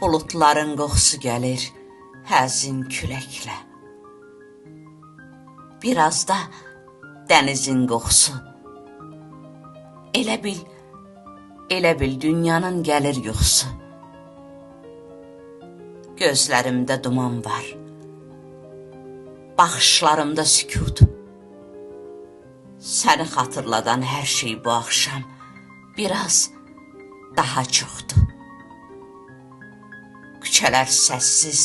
Bulutların qoxusu gəlir həzin küləklə. Biraz da dənizin qoxusu. Elə bil dünyanın gəlir yuxusu. Gözlərimdə duman var, baxışlarımda sükut. Səni xatırladan hər şey bu axşam biraz daha çoxdur. Küçələr səssiz,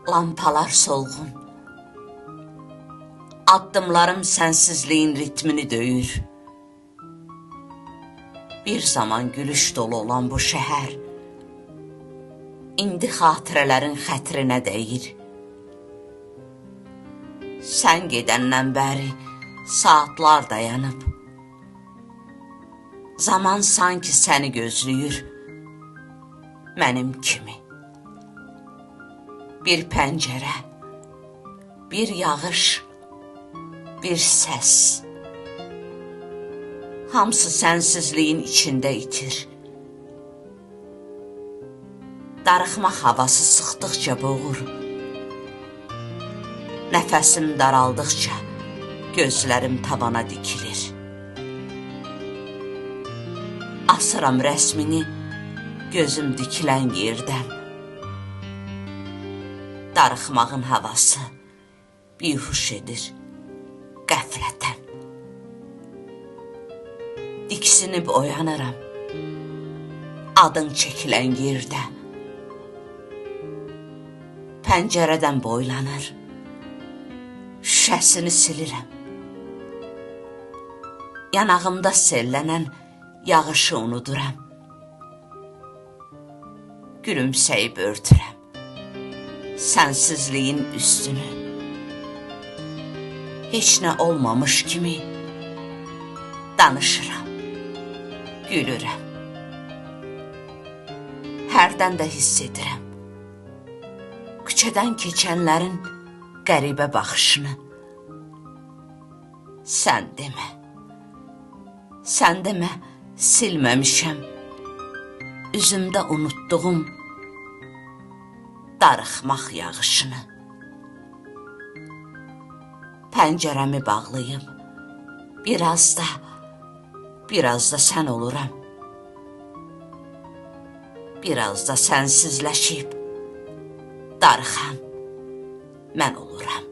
lampalar solğun. Addımlarım sənsizliyin ritmini döyür. Bir zaman gülüş dolu olan bu şəhər indi xatirələrin xətrinə dəyir. Sən gedəndən bəri saatlar dayanıb. Zaman sanki səni gözləyir, mənim kimi. Bir pəncərə, bir yağış, bir səs. Hamısı sənsizliyin içində itir. Darıxmaq havası sıxdıqca boğur. Nəfəsim daraldıqca gözlərim tavana dikilir. Asıram rəsmini gözüm dikilən yerdən. Darıxmağın havası bihuş edir qəflətən. Diksinib oyanıram adın çəkilən yerdə. Pəncərədən boylanır, şüşəsini silirəm. Yanağımda sellənən yağışı unuduram. Gülümsəyib örtürəm sənsizliyin üstünü. Heç nə olmamış kimi danışıram, gülürəm. Hərdən də hiss edirəm küçədən keçənlərin qəribə baxışını. Sən demə, silməmişəm üzümdə unutduğum darıxmaq yağışını. Pəncərəmi bağlayıb, biraz da sən oluram. Biraz da sənsizləşib darıxan mən oluram.